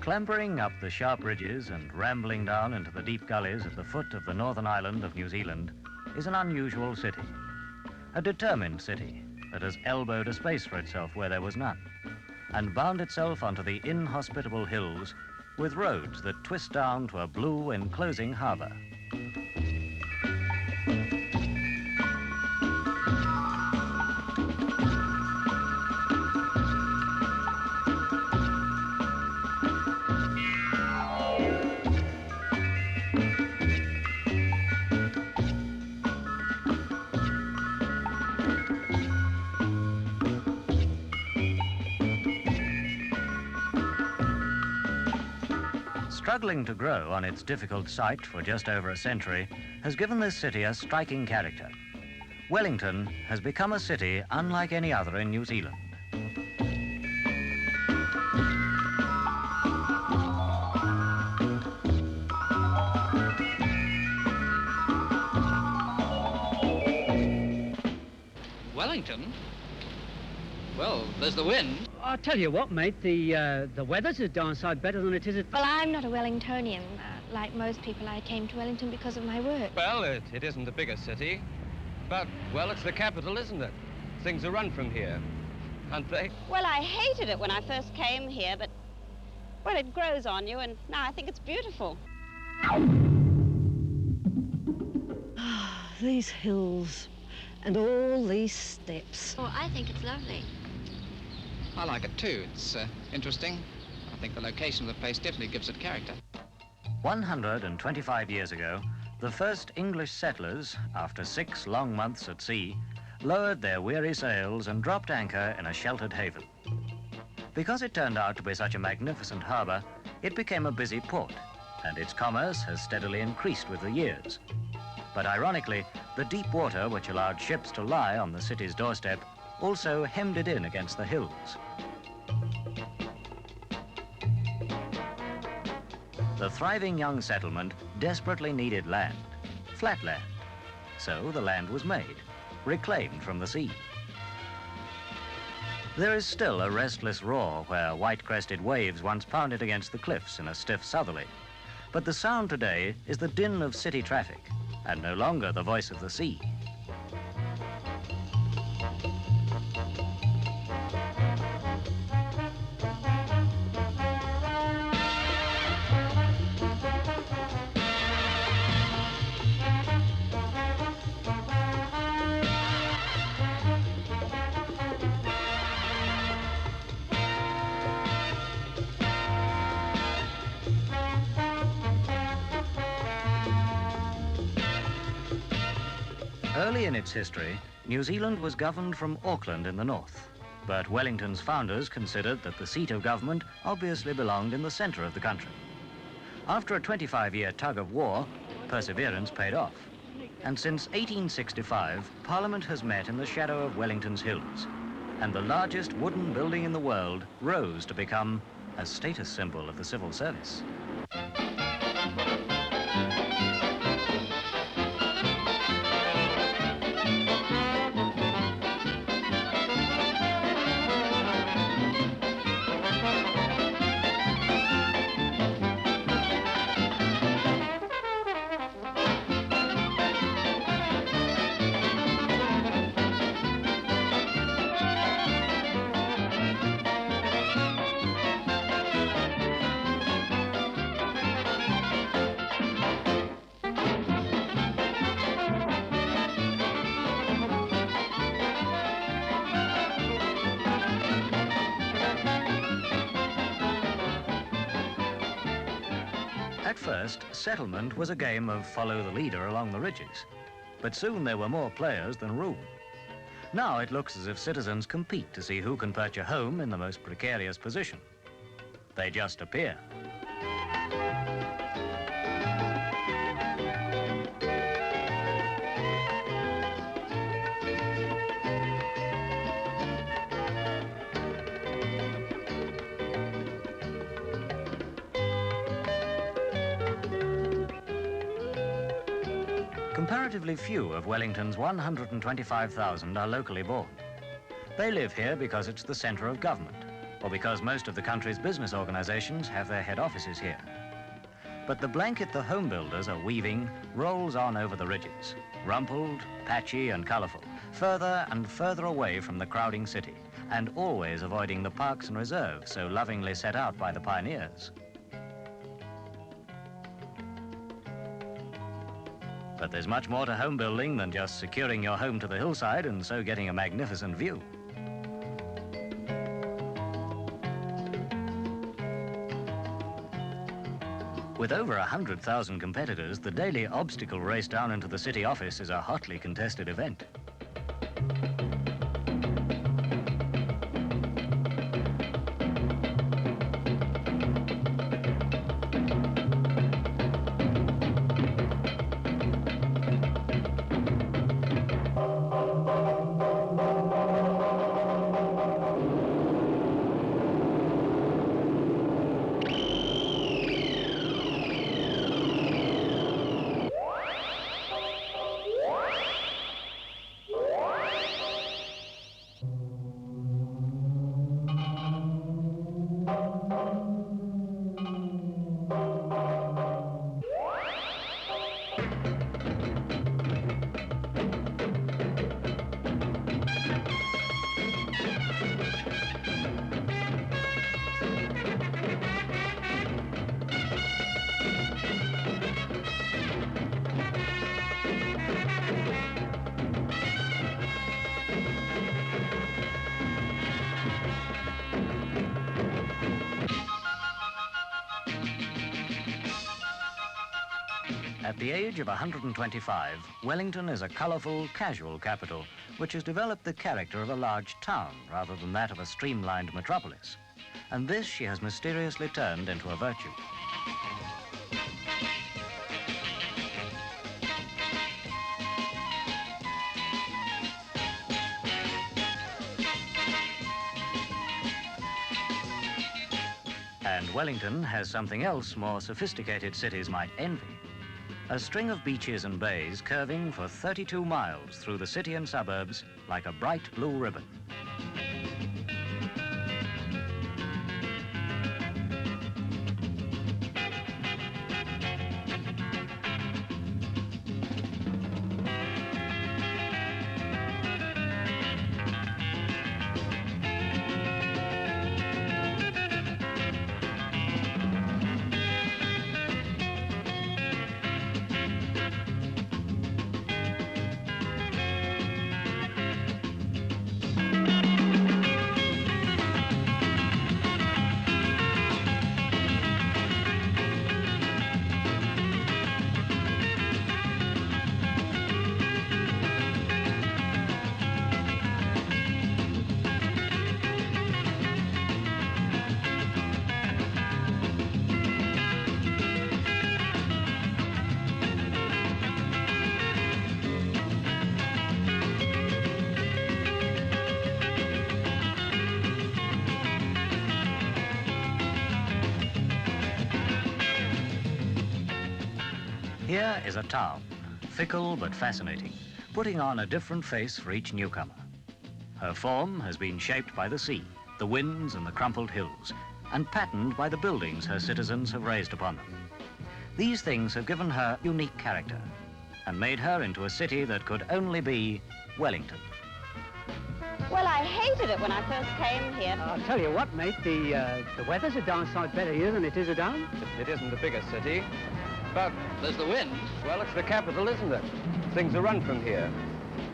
Clambering up the sharp ridges and rambling down into the deep gullies at the foot of the northern island of New Zealand is an unusual city. A determined city that has elbowed a space for itself where there was none, and bound itself onto the inhospitable hills with roads that twist down to a blue enclosing harbour. Struggling to grow on its difficult site for just over a century has given this city a striking character. Wellington has become a city unlike any other in New Zealand. Wellington? Well, there's the wind. I'll tell you what, mate, the weather's a darn sight better than it is at... Well, I'm not a Wellingtonian. Like most people, I came to Wellington because of my work. Well, it isn't the biggest city, but, well, it's the capital, isn't it? Things are run from here, aren't they? Well, I hated it when I first came here, but, well, it grows on you, and now I think it's beautiful. These hills and all these steps. Oh, I think it's lovely. I like it too. It's interesting. I think the location of the place definitely gives it character. 125 years ago, the first English settlers, after 6 long months at sea, lowered their weary sails and dropped anchor in a sheltered haven. Because it turned out to be such a magnificent harbour, it became a busy port, and its commerce has steadily increased with the years. But ironically, the deep water which allowed ships to lie on the city's doorstep also hemmed it in against the hills. The thriving young settlement desperately needed land, flat land. So the land was made, reclaimed from the sea. There is still a restless roar where white-crested waves once pounded against the cliffs in a stiff southerly. But the sound today is the din of city traffic, and no longer the voice of the sea. Early in its history, New Zealand was governed from Auckland in the north, but Wellington's founders considered that the seat of government obviously belonged in the centre of the country. After a 25-year tug of war, perseverance paid off, and since 1865, Parliament has met in the shadow of Wellington's hills, and the largest wooden building in the world rose to become a status symbol of the civil service. At first, settlement was a game of follow the leader along the ridges, but soon there were more players than room. Now it looks as if citizens compete to see who can perch a home in the most precarious position. They just appear. Comparatively few of Wellington's 125,000 are locally born. They live here because it's the centre of government, or because most of the country's business organizations have their head offices here. But the blanket the home builders are weaving rolls on over the ridges, rumpled, patchy and colourful, further and further away from the crowding city, and always avoiding the parks and reserves so lovingly set out by the pioneers. But there's much more to home building than just securing your home to the hillside and so getting a magnificent view. With over 100,000 competitors, the daily obstacle race down into the city office is a hotly contested event. At the age of 125, Wellington is a colourful, casual capital which has developed the character of a large town rather than that of a streamlined metropolis. And this she has mysteriously turned into a virtue. And Wellington has something else more sophisticated cities might envy. A string of beaches and bays curving for 32 miles through the city and suburbs like a bright blue ribbon. Here is a town, fickle but fascinating, putting on a different face for each newcomer. Her form has been shaped by the sea, the winds and the crumpled hills, and patterned by the buildings her citizens have raised upon them. These things have given her unique character and made her into a city that could only be Wellington. Well, I hated it when I first came here. I'll tell you what, mate, the weather's a darn sight better here than it is down. It isn't the biggest city, but There's the wind. well, it's the capital, isn't it? Things are run from here,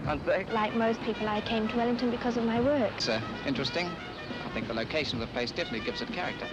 aren't they? Like most people, I came to Wellington because of my work. It's interesting. I think the location of the place definitely gives it character.